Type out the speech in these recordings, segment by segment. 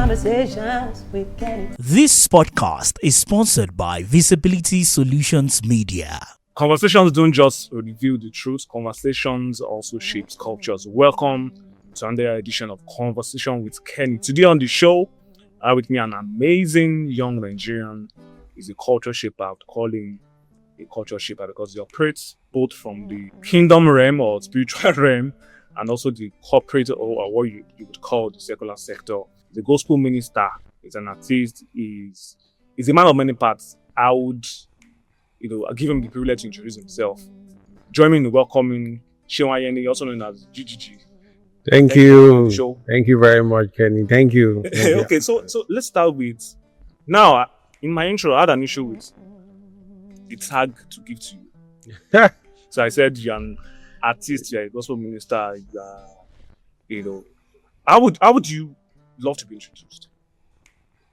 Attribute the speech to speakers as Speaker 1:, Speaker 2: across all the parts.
Speaker 1: Conversations with Kenni.
Speaker 2: This podcast is sponsored by Visibility Solutions Media.
Speaker 3: Conversations don't just reveal the truth, conversations also shapes cultures. Welcome to another edition of Conversation with Kenni. Today on the show, with me an amazing young Nigerian. He's a culture shaper. I would call him a culture shaper because he operates both from the kingdom realm or spiritual realm and also the corporate or what you would call the secular sector. He's a gospel minister, he's an artist, he's a man of many parts. I would give him the privilege to introduce himself. Join me in welcoming Seun Ayeni, also known as GGG.
Speaker 4: Thank you. Thank you very much, Kenny. Thank you.
Speaker 3: Okay, so let's start with, now, in my intro, I had an issue with the tag to give to you. So I said you're an artist, you're a gospel minister, how would you love to be introduced?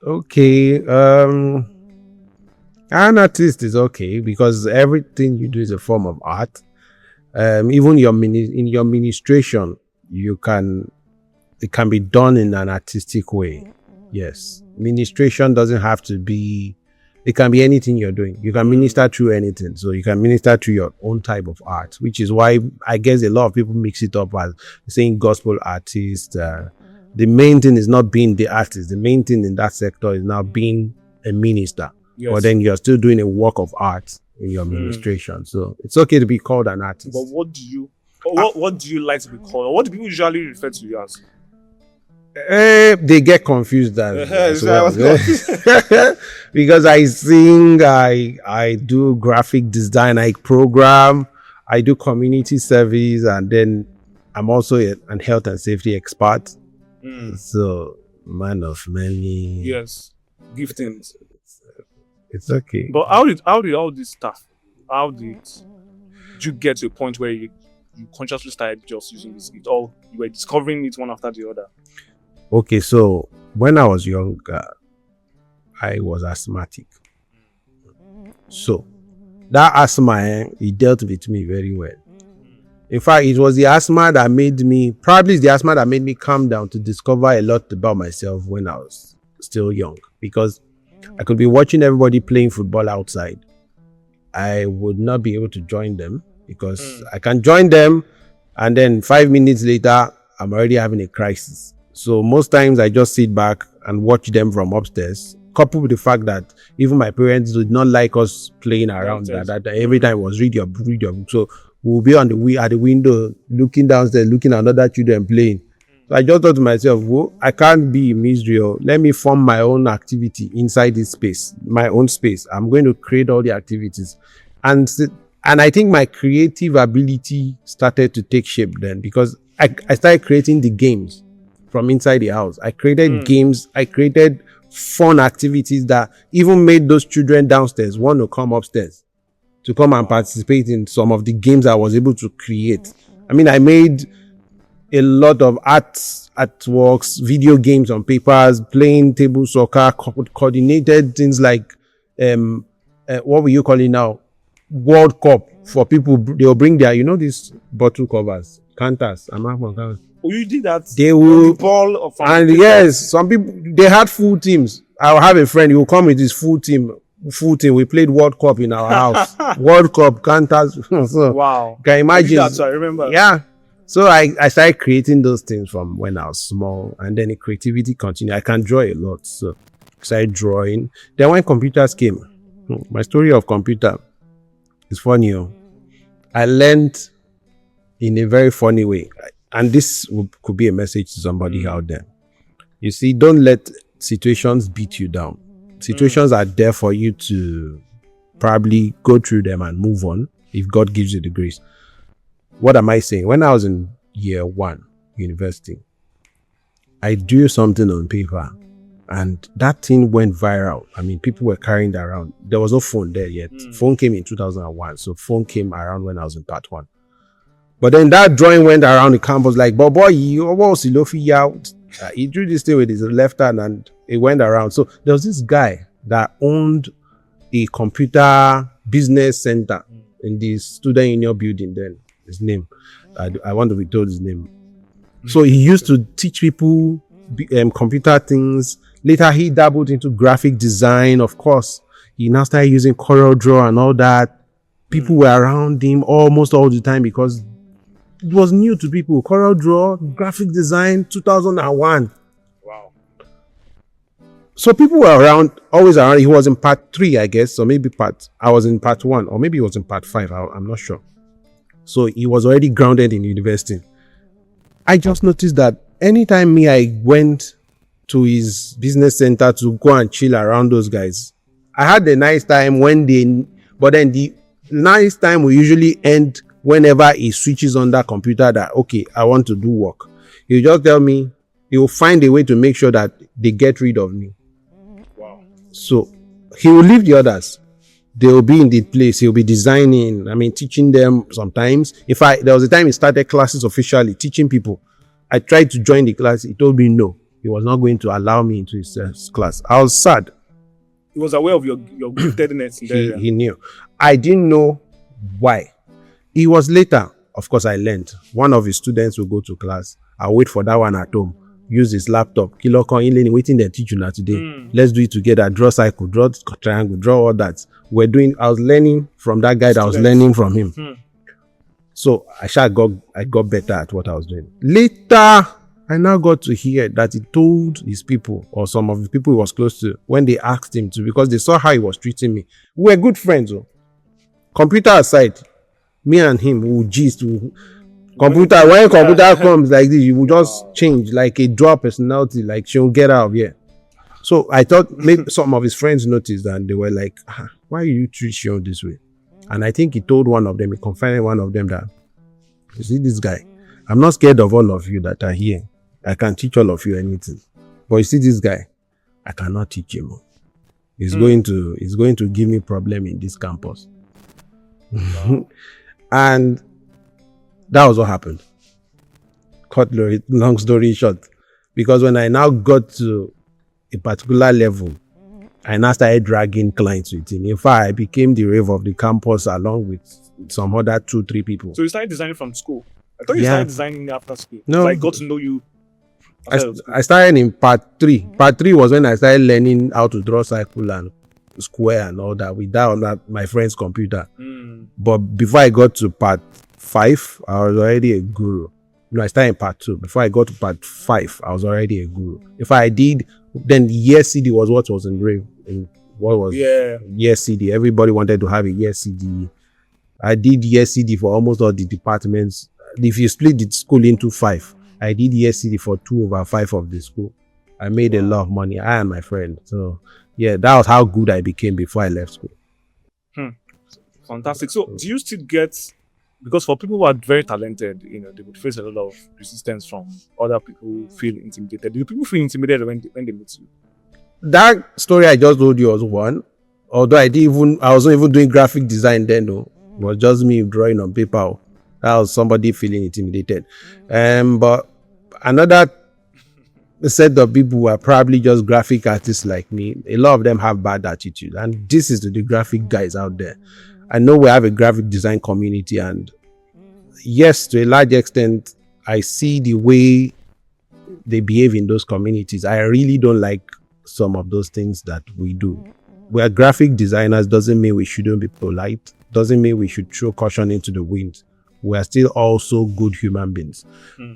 Speaker 4: Okay. An artist is okay because everything you do is a form of art. Even in your ministration, it can be done in an artistic way. Yes. Ministration doesn't have to be, it can be anything you're doing. You can minister through anything. So you can minister through your own type of art, which is why I guess a lot of people mix it up as saying gospel artist. The main thing is not being the artist. The main thing in that sector is now being a minister.
Speaker 3: Yes.
Speaker 4: But then you're still doing a work of art in your ministration. So it's okay to be called an artist.
Speaker 3: But what do you like to be called? Or what do people usually refer to you as?
Speaker 4: They get confused as well. Because I sing, I do graphic design, I program, I do community service, and then I'm also an health and safety expert. So, man of many.
Speaker 3: Yes, giftings.
Speaker 4: It's okay.
Speaker 3: But how did all this stuff? How did you get to a point where you consciously started just using this? You were discovering it one after the other.
Speaker 4: Okay, so when I was young, I was asthmatic. So that asthma, it dealt with me very well. In fact, it was the asthma that made me calm down to discover a lot about myself when I was still young. Because I could be watching everybody playing football outside. I would not be able to join them because I can join them and then 5 minutes later, I'm already having a crisis. So most times I just sit back and watch them from upstairs, coupled with the fact that even my parents did not like us playing around that every time was read your book. So we'll be at the window looking downstairs, looking at other children playing. So I just thought to myself, well, I can't be in misery. Let me form my own activity inside this space, my own space. I'm going to create all the activities. And I think my creative ability started to take shape then because I started creating the games from inside the house. I created games. I created fun activities that even made those children downstairs want to come upstairs to come and participate in some of the games I was able to create. I mean, I made a lot of artworks, video games on papers, playing table soccer, coordinated things like, what will you call it now? World Cup for people. They'll bring their, these bottle covers, canters.
Speaker 3: Oh, you did that?
Speaker 4: They will.
Speaker 3: And
Speaker 4: yes, some people, they had full teams. I'll have a friend, he will come with his full team. We played World Cup in our house. World Cup, canters. So,
Speaker 3: wow.
Speaker 4: Can you imagine?
Speaker 3: I remember.
Speaker 4: Yeah. So I started creating those things from when I was small, and then the creativity continued. I can draw a lot, so I started drawing. Then when computers came, my story of computer is funny. I learned in a very funny way, and this could be a message to somebody out there. You see, don't let situations beat you down. Situations are there for you to probably go through them and move on if God gives you the grace. What am I saying? When I was in year 1, university, I drew something on paper and that thing went viral. I mean, people were carrying that around. There was no phone there yet. Phone came in 2001. So phone came around when I was in part 1. But then that drawing went around the campus like, boy, he drew this thing with his left hand and it went around. So there was this guy that owned a computer business center in the student union building then. His name, I want to be told his name. So he used to teach people computer things, Later, he dabbled into graphic design. Of course, he now started using CorelDRAW and all that. People were around him almost all the time because it was new to people. CorelDRAW, graphic design, 2001.
Speaker 3: Wow.
Speaker 4: So people were around, always around. He was in part 3, I guess, or maybe I was in part 1, or maybe he was in part 5. I'm not sure. So he was already grounded in university. I just noticed that anytime I went to his business center to go and chill around those guys, I had a nice time but then the nice time will usually end whenever he switches on that computer that, okay, I want to do work. He'll just tell me, he'll find a way to make sure that they get rid of me.
Speaker 3: Wow.
Speaker 4: So he will leave the others. They will be in the place. He'll be designing, teaching them sometimes. There was a time he started classes officially, teaching people. I tried to join the class. He told me no. He was not going to allow me into his class. I was sad.
Speaker 3: He was aware of your giftedness in the area.
Speaker 4: He knew. I didn't know why. It was later, of course, I learned. One of his students will go to class. I'll wait for that one at home. Use his laptop. Waiting they teach you now today. Let's do it together. Draw cycle, draw triangle, draw all that. I was learning from that guy that I was learning from him. So I got better at what I was doing. Later, I now got to hear that he told his people, or some of the people he was close to, when they asked him to, because they saw how he was treating me. We were good friends. Computer aside, me and him will gist. When computer comes like this, you will just change like a dual personality, like she'll get out of here. So I thought maybe some of his friends noticed and they were like, why you treat Seun this way? And I think he told one of them, he confided one of them that, you see this guy, I'm not scared of all of you that are here. I can teach all of you anything. But you see this guy, I cannot teach him. He's going to give me problem in this campus. And that was what happened. Long story short. Because when I now got to a particular level, I now started dragging clients with him. In fact, I became the rave of the campus along with some other 2-3 people.
Speaker 3: So you started designing from school? I thought you started designing after school.
Speaker 4: No.
Speaker 3: So I got to know you.
Speaker 4: I started in part 3. Part 3 was when I started learning how to draw cycle and square and all that without my friend's computer. But before I got to part 5, I was already a guru. No, I started in part 2. Before I got to part 5, I was already a guru. If I did, then the year CD was what was engraved. Year CD. Everybody wanted to have a year CD. I did year CD for almost all the departments. If you split the school into 5, I did year CD for 2/5 of the school. I made a lot of money, I and my friend. So yeah, that was how good I became before I left school.
Speaker 3: Fantastic. So do you still get, because for people who are very talented, they would face a lot of resistance from other people who feel intimidated. Do people feel intimidated when they meet you?
Speaker 4: That story I just told you was one. Although I wasn't even doing graphic design then, though. It was just me drawing on paper. That was somebody feeling intimidated. But another set of people who are probably just graphic artists like me. A lot of them have bad attitude. And this is to the graphic guys out there. I know we have a graphic design community, and yes, to a large extent, I see the way they behave in those communities. I really don't like some of those things that we do. We are graphic designers, doesn't mean we shouldn't be polite, doesn't mean we should throw caution into the wind. We are still also good human beings.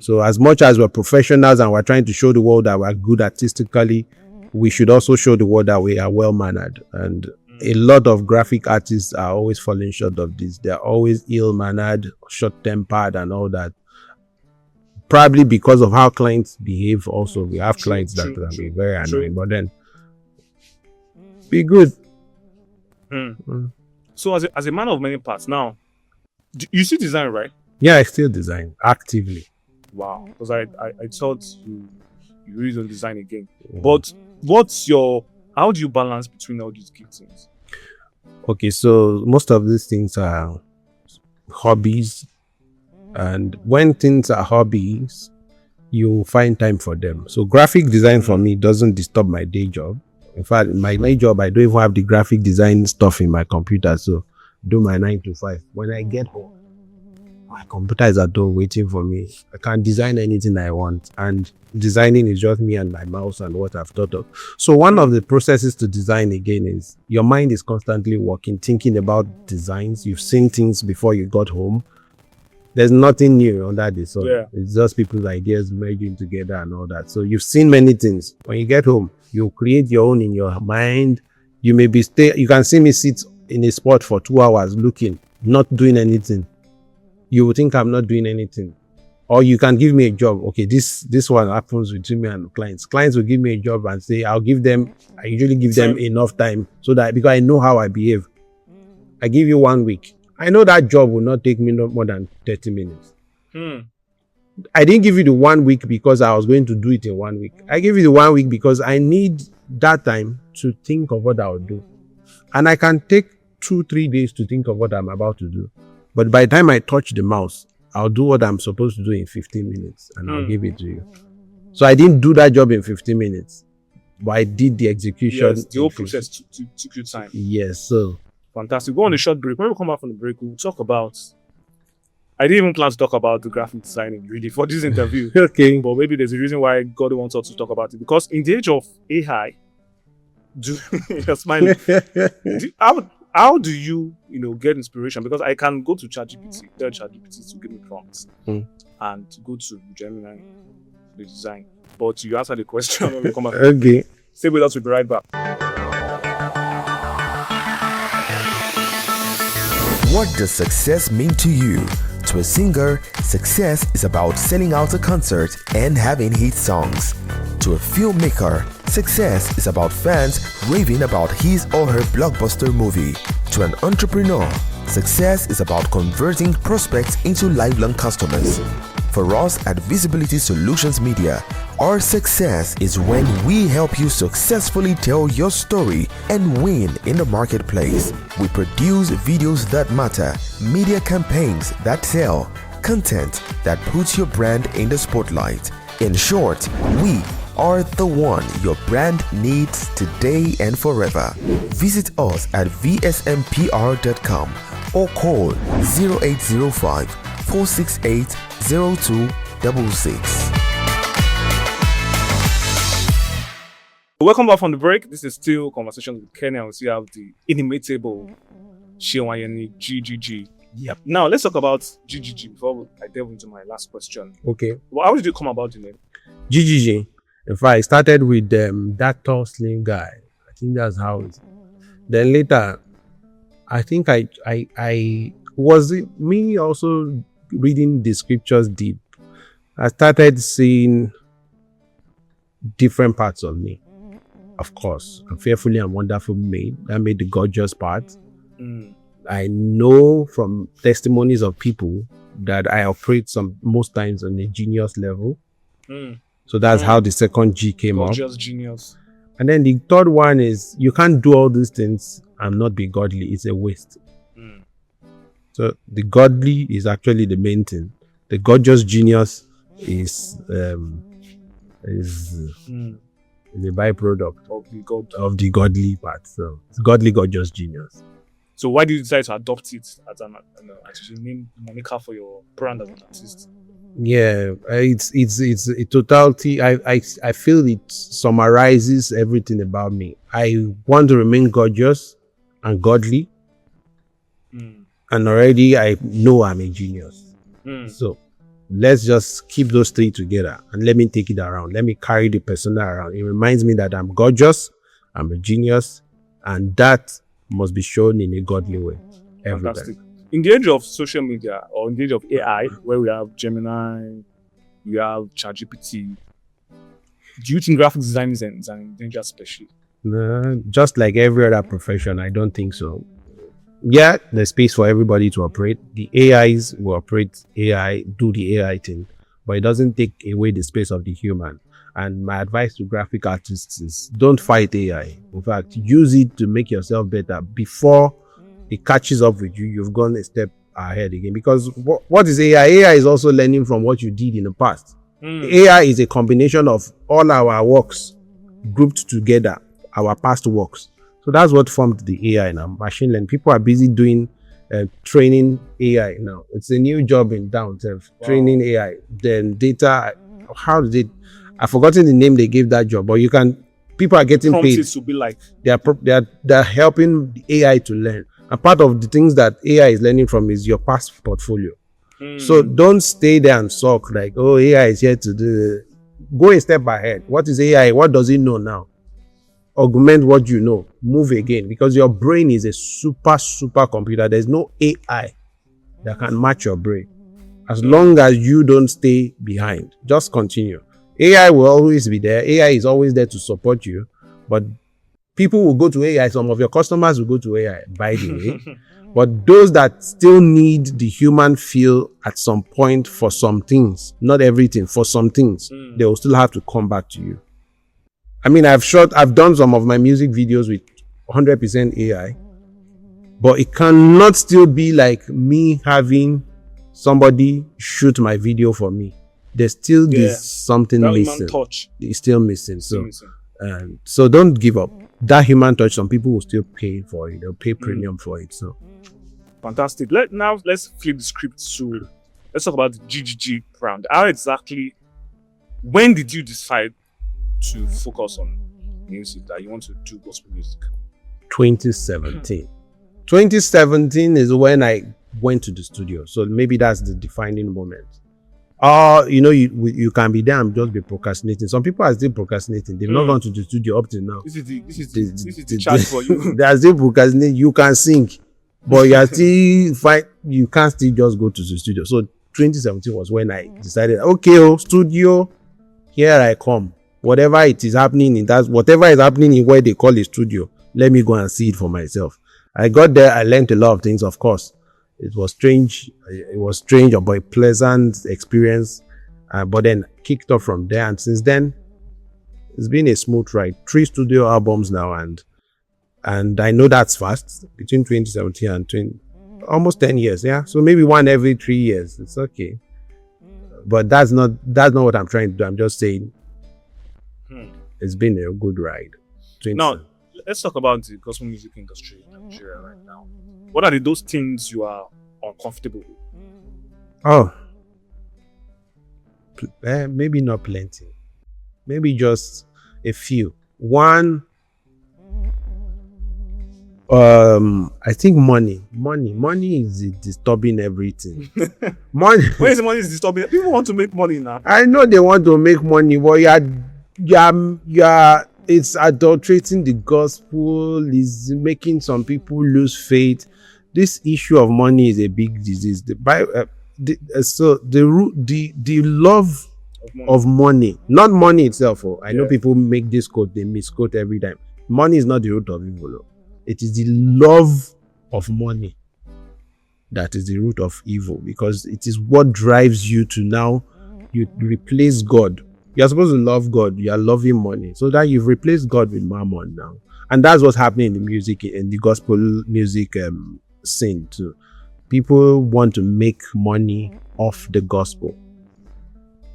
Speaker 4: So as much as we're professionals and we're trying to show the world that we're good artistically, we should also show the world that we are well-mannered. And a lot of graphic artists are always falling short of this. They're always ill-mannered, short-tempered and all that. Probably because of how clients behave also. We have clients that can be very annoying, but then be good.
Speaker 3: So as a man of many parts now, you still design, right?
Speaker 4: Yeah, I still design actively.
Speaker 3: Wow. Because I thought you really don't design again. But how do you balance between all these giftings?
Speaker 4: Okay, so most of these things are hobbies. And when things are hobbies, you find time for them. So graphic design for me doesn't disturb my day job. In fact, my day job, I don't even have the graphic design stuff in my computer. So do my 9 to 5. When I get home, My computer is at home waiting for me. I can design anything I want, and designing is just me and my mouse and what I've thought of. So one of the processes to design again is your mind is constantly working, thinking about designs. You've seen things before you got home. There's nothing new under the sun.
Speaker 3: Yeah.
Speaker 4: It's just people's ideas merging together and all that. So you've seen many things. When you get home, you create your own in your mind. You can see me sit in a spot for 2 hours looking, not doing anything. You will think I'm not doing anything. Or you can give me a job. Okay, this one happens between me and clients. Clients will give me a job and say, I usually give them enough time so that, because I know how I behave. I give you 1 week. I know that job will not take me no more than 30 minutes. I didn't give you the 1 week because I was going to do it in 1 week. I gave you the 1 week because I need that time to think of what I'll do. And I can take 2-3 days to think of what I'm about to do. But by the time I touch the mouse, I'll do what I'm supposed to do in 15 minutes and I'll give it to you. So I didn't do that job in 15 minutes, but I did the execution.
Speaker 3: Yes, the whole process took you time.
Speaker 4: Yes, so.
Speaker 3: Fantastic. Go on a short break. When we come back from the break, we'll talk about. I didn't even plan to talk about the graphic designing really for this interview.
Speaker 4: Okay.
Speaker 3: But maybe there's a reason why God wants us to talk about it. Because in the age of AI, you're smiling. How do you get inspiration? Because I can go to ChatGPT, tell ChatGPT to give me prompts, and go to Gemini, the design. But you answer the question when we come back.
Speaker 4: Okay.
Speaker 3: Stay with us. We'll be right back.
Speaker 5: What does success mean to you? To a singer, success is about selling out a concert and having hit songs. To a filmmaker, success is about fans raving about his or her blockbuster movie. To an entrepreneur, success is about converting prospects into lifelong customers. For us at Visibility Solutions Media, our success is when we help you successfully tell your story and win in the marketplace. We produce videos that matter, media campaigns that sell, content that puts your brand in the spotlight. In short, we are the one your brand needs today and forever. Visit us at vsmpr.com or call 0805 468 0266.
Speaker 3: Welcome back from the break. This is still Conversations with Kenni, and we still have the inimitable Seun Ayeni, GGG.
Speaker 4: Yep.
Speaker 3: Now, let's talk about GGG before I delve into my last question.
Speaker 4: Okay.
Speaker 3: Well, how did you come about the name?
Speaker 4: GGG. In fact, I started with that tall, slim guy. I think that's how it. Then later, I think I was it me also reading the scriptures deep. I started seeing different parts of me. Of course, I'm fearfully and wonderfully made. That made the gorgeous part. I know from testimonies of people that I operate most times on a genius level. So that's how the second G came up.
Speaker 3: Gorgeous genius.
Speaker 4: And then the third one is you can't do all these things and not be godly. It's a waste. So the godly is actually the main thing. The gorgeous genius is a byproduct of the godly part. So it's godly, gorgeous genius.
Speaker 3: So why did you decide to adopt it as an name moniker for your brand as an artist?
Speaker 4: Yeah, it's a totality. I feel it summarizes everything about me. I want to remain gorgeous and godly, and already I know I'm a genius. So let's just keep those three together and let me take it around. Let me carry the persona around. It reminds me that I'm gorgeous, I'm a genius, and that must be shown in a godly way.
Speaker 3: Fantastic. In the age of social media or in the age of AI, where we have Gemini, we have ChatGPT, do you think graphic design is an endangered species?
Speaker 4: Just like every other profession, I don't think so. Yeah, there's space for everybody to operate. The AIs will operate AI, do the AI thing, but it doesn't take away the space of the human. And my advice to graphic artists is don't fight AI. In fact, use it to make yourself better. Before it catches up with you, you've gone a step ahead again. Because what is AI? AI is also learning from what you did in the past. AI is a combination of all our works grouped together, our past works. So that's what formed the AI now. Machine learning. People are busy doing training AI now. It's a new job in downtown, training AI. Then data, how did it? I've forgotten the name they gave that job, but people are getting paid.
Speaker 3: Prompted to be like,
Speaker 4: They're helping the AI to learn. And part of the things that AI is learning from is your past portfolio. So don't stay there and sulk like, oh, AI is here to do. Go a step ahead. What is AI? What does it know now? Augment what you know. Move again, because your brain is a super computer. There's no AI that can match your brain. As long as you don't stay behind, just continue. AI will always be there. AI is always there to support you, but people will go to AI. Some of your customers will go to AI, by the way. But those that still need the human feel at some point for some things, not everything, for some things, they will still have to come back to you. I mean, I've done some of my music videos with 100% AI, but it cannot still be like me having somebody shoot my video for me. There's still something
Speaker 3: that
Speaker 4: missing.
Speaker 3: human touch.
Speaker 4: It's still missing. So don't give up. That human touch, some people will still pay for it. They'll pay premium for it. So
Speaker 3: Fantastic. Let's flip the script to, let's talk about the GGG brand. When did you decide to focus on music, that you want to do gospel music?
Speaker 4: 2017. 2017 is when I went to the studio. So maybe that's the defining moment. You can be there and just be procrastinating. Some people are still procrastinating. They've not gone to the studio up to now.
Speaker 3: This is the charge for you.
Speaker 4: They are still procrastinating. You can sing, but you are still fine. You can't still just go to the studio. So 2017 was when I decided, okay, studio, here I come. Whatever it is happening whatever is happening in where they call a studio, let me go and see it for myself. I got there. I learned a lot of things, of course. It was strange, but a pleasant experience. But then kicked off from there. And since then, it's been a smooth ride. 3 studio albums now. And I know that's fast. Between 2017 and almost 10 years. Yeah. So maybe one every 3 years. It's okay. But that's not what I'm trying to do. I'm just saying it's been a good ride.
Speaker 3: Now, let's talk about the gospel music industry in Nigeria right now. What are those things you are uncomfortable with?
Speaker 4: Oh, maybe not plenty. Maybe just a few. One, I think money is disturbing everything. Money.
Speaker 3: When is money is disturbing? People want to make money now.
Speaker 4: I know they want to make money, but it's adulterating the gospel, is making some people lose faith. This issue of money is a big disease. The love of money, not money itself. I know people make this quote, they misquote every time. Money is not the root of evil. It is the love of money that is the root of evil, because it is what drives you to now you replace God. You're supposed to love God. You are loving money, so that you've replaced God with mammon now, and that's what's happening in the music, in the gospel music scene too. People want to make money off the gospel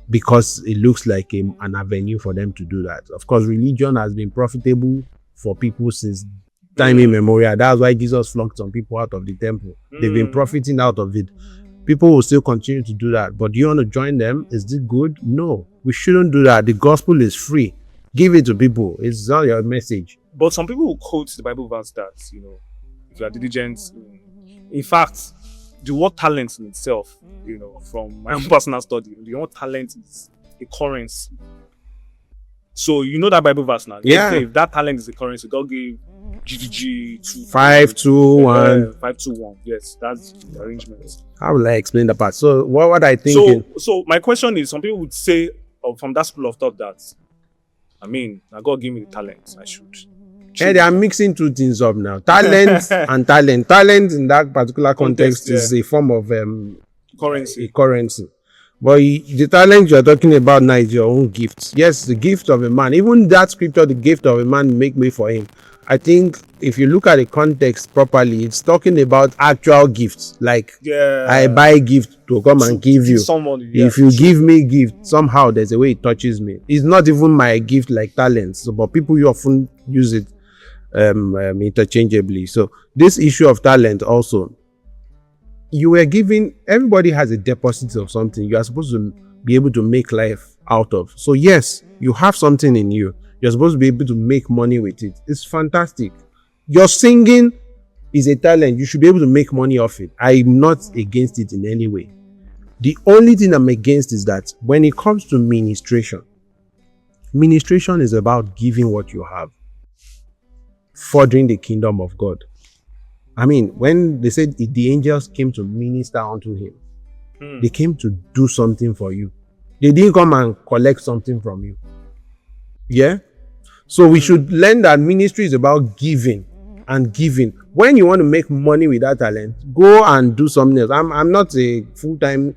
Speaker 4: because it looks like an avenue for them to do that. Of course, religion has been profitable for people since time immemorial. That's why Jesus flogged some people out of the temple. They've been profiting out of it. People will still continue to do that. But do you want to join them? Is this good? No, we shouldn't do that. The gospel is free. Give it to people. It's not your message.
Speaker 3: But some people will quote the Bible verse that, if you are diligent. In fact, the word talent in itself, from my own personal study, the word talent is a currency. So that Bible verse now.
Speaker 4: Yeah.
Speaker 3: If that talent is a currency, God gave GGG
Speaker 4: 5, 2, 1.
Speaker 3: 5, 2, 1. Yes, that's the arrangement.
Speaker 4: How will I explain that part? So what I think.
Speaker 3: So my question is, some people would say from that school of thought that, now God gave me the talent, I should.
Speaker 4: They are mixing two things up now. Talent and talent. Talent in that particular context is a form of
Speaker 3: currency.
Speaker 4: A currency. But the talent you're talking about now is your own gift. Yes, the gift of a man. Even that scripture, the gift of a man, make way for him. I think if you look at the context properly, it's talking about actual gifts. Like, I buy gift to come and give you.
Speaker 3: Someone,
Speaker 4: if you give me gift, somehow there's a way it touches me. It's not even my gift like talent. So, but people you often use it interchangeably. So this issue of talent also, you were given, everybody has a deposit of something you are supposed to be able to make life out of. So yes, you have something in you. You're supposed to be able to make money with it. It's fantastic. Your singing is a talent. You should be able to make money off it. I'm not against it in any way. The only thing I'm against is that when it comes to ministration is about giving what you have, furthering the kingdom of God. I mean, when they said the angels came to minister unto him, they came to do something for you. They didn't come and collect something from you. Yeah? So we should learn that ministry is about giving and giving. When you want to make money with that talent, go and do something else. I'm not a full-time,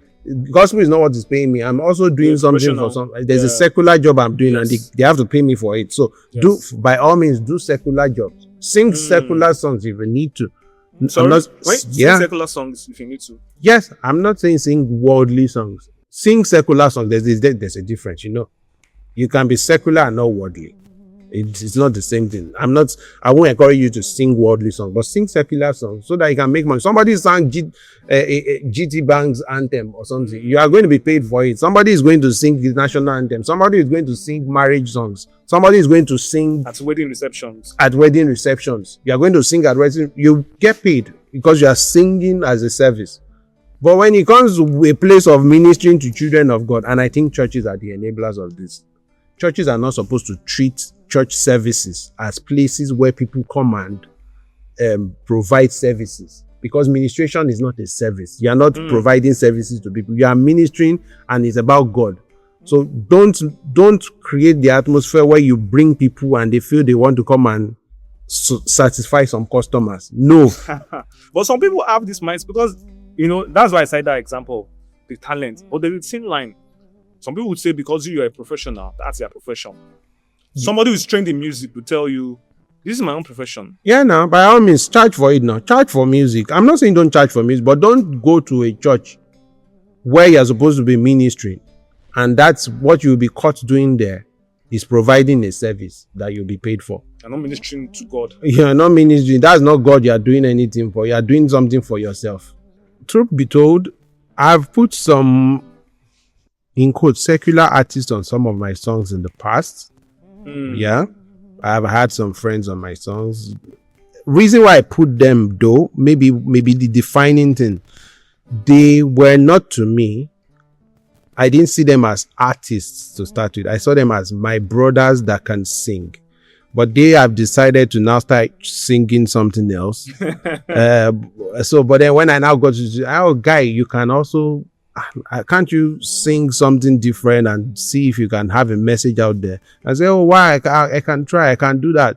Speaker 4: gospel is not what is paying me. I'm also doing something for some. There's a secular job I'm doing, and they have to pay me for it. So by all means, do secular jobs. Sing secular songs if you need to.
Speaker 3: Sorry, sing secular songs if you need to.
Speaker 4: Yes, I'm not saying sing worldly songs. Sing secular songs. There's a difference, you know. You can be secular and not worldly. It's not the same thing. I won't encourage you to sing worldly songs, but sing secular songs so that you can make money. Somebody sang GT Bank's anthem or something. You are going to be paid for it. Somebody is going to sing the national anthem. Somebody is going to sing marriage songs. Somebody is going to sing
Speaker 3: at wedding receptions.
Speaker 4: You are going to sing at wedding. You get paid because you are singing as a service. But when it comes to a place of ministering to children of God, and I think churches are the enablers of this, churches are not supposed to treat church services as places where people come and provide services, because ministration is not a service. You are not providing services to people. You are ministering, and it's about God. So don't create the atmosphere where you bring people and they feel they want to come and satisfy some customers. No.
Speaker 3: But some people have this mindset, because that's why I cited that example, the talent. But the same line, some people would say because you are a professional, that's your profession. Somebody who's trained in music will tell you, this is my own profession.
Speaker 4: Yeah, now, by all means, charge for it now. Charge for music. I'm not saying don't charge for music, but don't go to a church where you're supposed to be ministering, and that's what you'll be caught doing there, is providing a service that you'll be paid for.
Speaker 3: You're not ministering to God.
Speaker 4: You're not ministering. That's not God you're doing anything for. You're doing something for yourself. Truth be told, I've put some, in quotes, secular artists on some of my songs in the past. Yeah, I've had some friends on my songs. Reason why I put them, though, maybe the defining thing, they were not, to me, I didn't see them as artists to start with. I saw them as my brothers that can sing, but they have decided to now start singing something else. But then when I now got to, guy, you can also, can't you sing something different and see if you can have a message out there? I say, why? I can try. I can do that.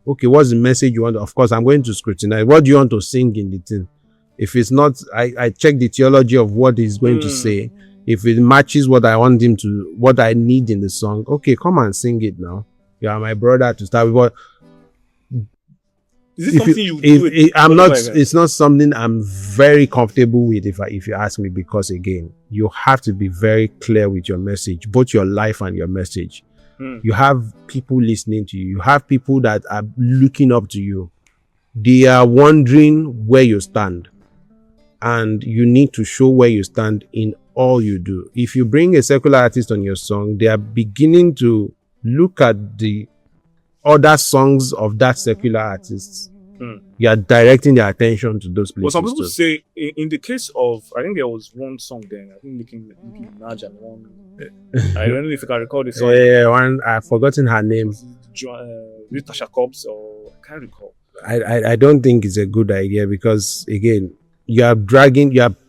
Speaker 4: Okay, what's the message you want? Of course, I'm going to scrutinize. What do you want to sing in the thing? If it's not, I check the theology of what he's going to say. If it matches what I want him to, what I need in the song, okay, come and sing it now. You are my brother to start with. But
Speaker 3: is it something you do?
Speaker 4: I'm not. It's not something I'm very comfortable with. If you ask me, because again, you have to be very clear with your message, both your life and your message. You have people listening to you. You have people that are looking up to you. They are wondering where you stand, and you need to show where you stand in all you do. If you bring a secular artist on your song, they are beginning to look at the other songs of that secular artist. You are directing their attention to those places.
Speaker 3: Well, some people say, in the case of, I think there was one song there, I think Nicki Minaj and one, I don't know if you can recall this song.
Speaker 4: Yeah, one, I've forgotten her name.
Speaker 3: Tasha Cobbs, or I can't recall.
Speaker 4: I don't think it's a good idea, because again, you are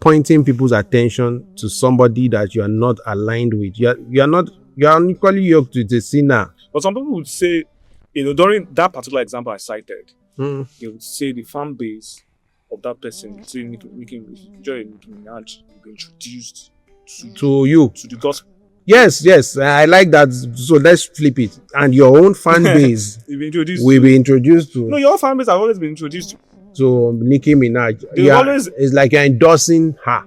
Speaker 4: pointing people's attention to somebody that you are not aligned with. You are unequally yoked with a sinner.
Speaker 3: But some people would say, during that particular example I cited, they would say the fan base of that person, say Nicki Minaj, will be introduced
Speaker 4: to you,
Speaker 3: to the gospel.
Speaker 4: Yes, I like that. So let's flip it, and your own fan base will be introduced to.
Speaker 3: No, your fan base have always been introduced to.
Speaker 4: So Nicki Minaj, it's like you're endorsing her.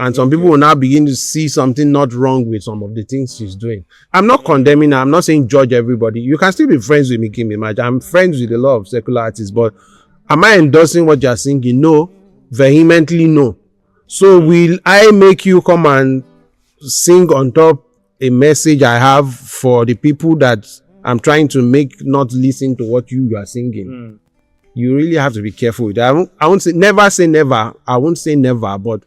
Speaker 4: And some people will now begin to see something not wrong with some of the things she's doing. I'm not condemning her. I'm not saying judge everybody. You can still be friends with Nicki Minaj. I'm friends with a lot of secular artists, but am I endorsing what you're singing? No. Vehemently no. So will I make you come and sing on top a message I have for the people that I'm trying to make not listen to what you are singing? You really have to be careful with that. I won't say never. I won't say never, but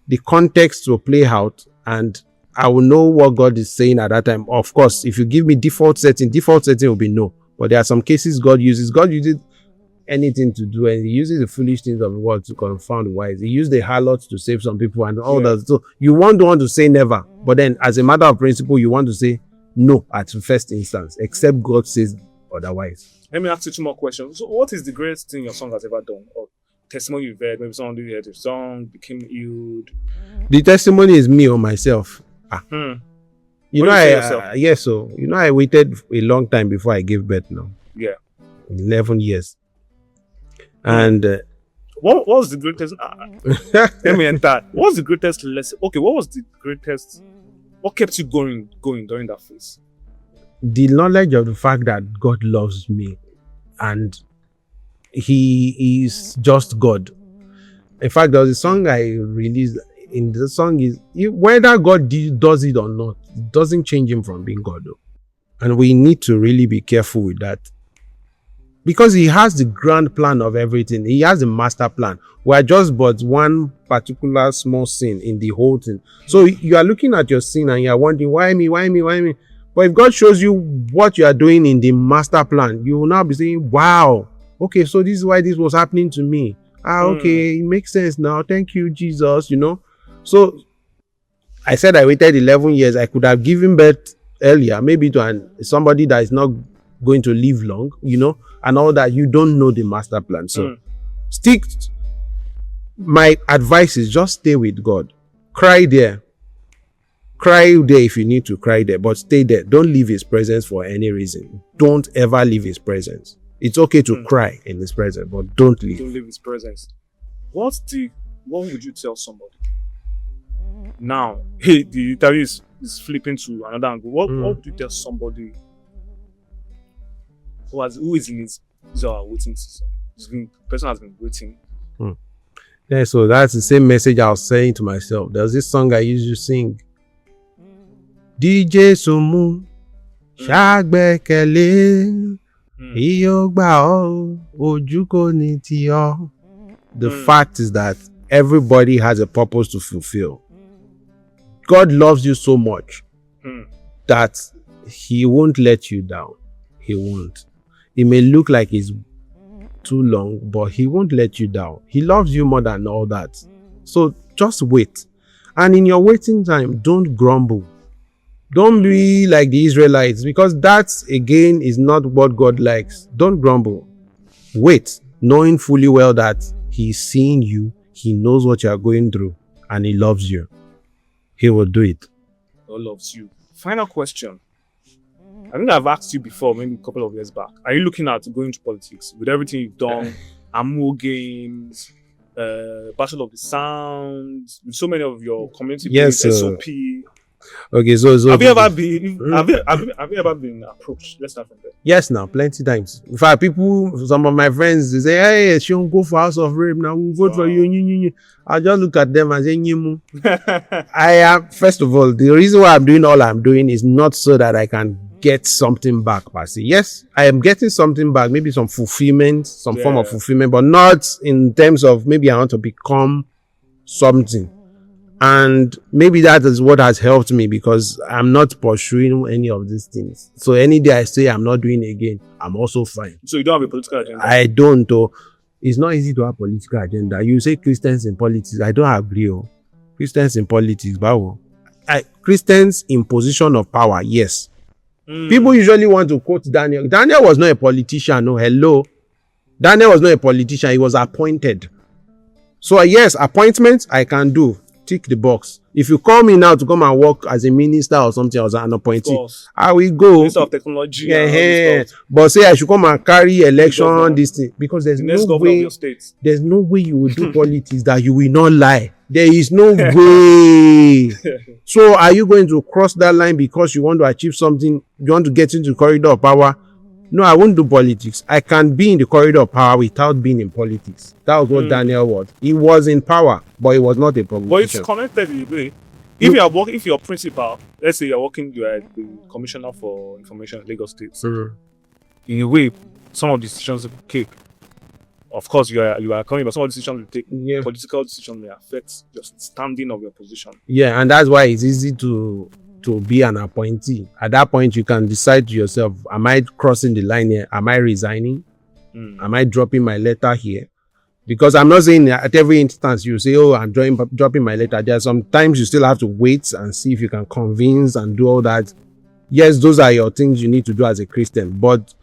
Speaker 4: the context will play out and I will know what God is saying at that time. Of course, if you give me default setting will be no. But there are some cases God uses anything to do, and he uses the foolish things of the world to confound the wise. He used the harlots to save some people and all that. So you want to say never, but then as a matter of principle, you want to say no at the first instance, except God says otherwise.
Speaker 3: Let me ask you two more questions. So what is the greatest thing your song has ever done? Or testimony you've heard? Maybe someone heard your song, became healed.
Speaker 4: The testimony is me or myself. You know, I waited a long time before I gave birth now.
Speaker 3: Yeah.
Speaker 4: 11 years. And
Speaker 3: what was the greatest? Let me enter. What was the greatest lesson? Okay, what was the greatest? What kept you going during that phase?
Speaker 4: The knowledge of the fact that God loves me and He is just God. In fact, there was a song I released. In the song is whether God does it or not, it doesn't change Him from being God, though. And we need to really be careful with that. Because He has the grand plan of everything. He has the master plan. We are just but one particular small sin in the whole thing. So you are looking at your sin and you are wondering, why me? But if God shows you what you are doing in the master plan, you will now be saying, wow, okay, so this is why this was happening to me. Okay, it makes sense now. Thank you, Jesus, So I said I waited 11 years. I could have given birth earlier, maybe to somebody that is not going to live long, and all that. You don't know the master plan. So my advice is just stay with God. Cry there if you need to cry there, but stay there. Don't leave His presence for any reason. Don't ever leave His presence. It's okay to cry in His presence, but don't leave.
Speaker 3: Don't leave His presence. What would you tell somebody now? Hey, the interview is flipping to another angle. What would you tell somebody who is in his waiting season? The person has been waiting.
Speaker 4: Yeah, so that's the same message I was saying to myself. There's this song I used to sing. DJ Sumu Shagbekele Iyogba Ojuko ni ti o. The fact is that everybody has a purpose to fulfill. God loves you so much that He won't let you down. He won't. It may look like it's too long, but He won't let you down. He loves you more than all that. So just wait. And in your waiting time, don't grumble. Don't be like the Israelites, because that again is not what God likes. Don't grumble. Wait, knowing fully well that He's seeing you, He knows what you are going through, and He loves you. He will do it.
Speaker 3: God loves you. Final question. I think I've asked you before, maybe a couple of years back. Are you looking at going into politics with everything you've done? Amu games, Battle of the Sounds, with so many of your community
Speaker 4: Yes,
Speaker 3: SOP.
Speaker 4: Okay, so
Speaker 3: Have you ever been approached? Let's start from there.
Speaker 4: Yes, now plenty times. In fact, some of my friends, they say, "Hey, Seun, go for House of Rape now. We'll vote for you." I just look at them and say, "Nyimu." First of all, the reason why I'm doing all I'm doing is not so that I can get something back per se. Yes, I am getting something back, maybe some fulfillment, some form of fulfillment, but not in terms of maybe I want to become something. And maybe that is what has helped me, because I'm not pursuing any of these things. So any day I say I'm not doing it again, I'm also fine.
Speaker 3: So you don't have a political agenda?
Speaker 4: I don't. It's not easy to have political agenda. You say Christians in politics. I don't agree. Christians in politics, but Christians in position of power, yes. People usually want to quote Daniel. Daniel was not a politician. No, hello. Daniel was not a politician. He was appointed. So yes, appointments I can do. Tick the box. If you call me now to come and work as a minister or something, as an appointee, I will go.
Speaker 3: Minister of technology.
Speaker 4: But say I should come and carry election, this thing, because there's no way. There's no way you will do politics that you will not lie. There is no way. So are you going to cross that line because you want to achieve something? You want to get into the corridor of power? No, I won't do politics. I can be in the corridor of power without being in politics. That was what Daniel was. He was in power, but he was not a politician.
Speaker 3: But it's connected in a way. If you are working, if you're principal, let's say you're working, you are the commissioner for information in Lagos State. In a way, some of the decisions will take. Of course, you are coming, but some of the decisions you take, political decisions may affect your standing of your position.
Speaker 4: Yeah, and that's why it's easy to be an appointee. At that point, you can decide to yourself, am I crossing the line here? Am I resigning? Am I dropping my letter here? Because I'm not saying at every instance you say, oh, I'm dropping my letter. There are sometimes you still have to wait and see if you can convince and do all that. Yes, those are your things you need to do as a Christian. But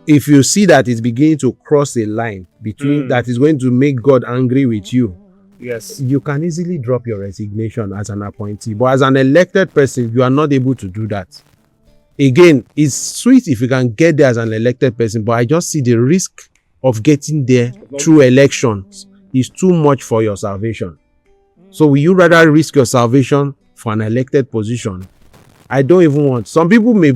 Speaker 4: if you see that it's beginning to cross a line between that is going to make God angry with you,
Speaker 3: yes,
Speaker 4: you can easily drop your resignation as an appointee. But as an elected person, you are not able to do that. Again, it's sweet if you can get there as an elected person, but I just see the risk of getting there through elections is too much for your salvation. So will you rather risk your salvation for an elected position? I don't even want. Some people may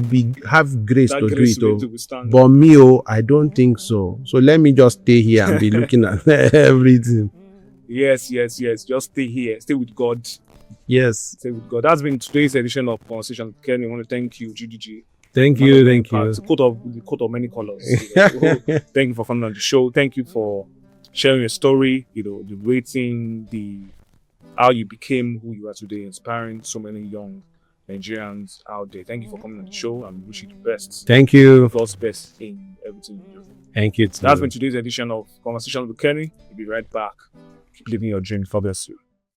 Speaker 4: have grace to do it, but me, I don't think so. So let me just stay here and be looking at everything.
Speaker 3: Yes. Just stay here. Stay with God.
Speaker 4: Yes.
Speaker 3: Stay with God. That's been today's edition of Conversations with Kenni. I want to thank you, GDG.
Speaker 4: Thank you.
Speaker 3: The coat of many colors. Thank you for coming on the show. Thank you for sharing your story. The rating, how you became who you are today, inspiring so many young Nigerians out there. Thank you for coming on the show, and we wish you the best.
Speaker 4: Thank you.
Speaker 3: God's best in everything you do.
Speaker 4: Thank you.
Speaker 3: That's been today's edition of Conversations with Kenni. We'll be right back. Keep living your dreams. God bless you.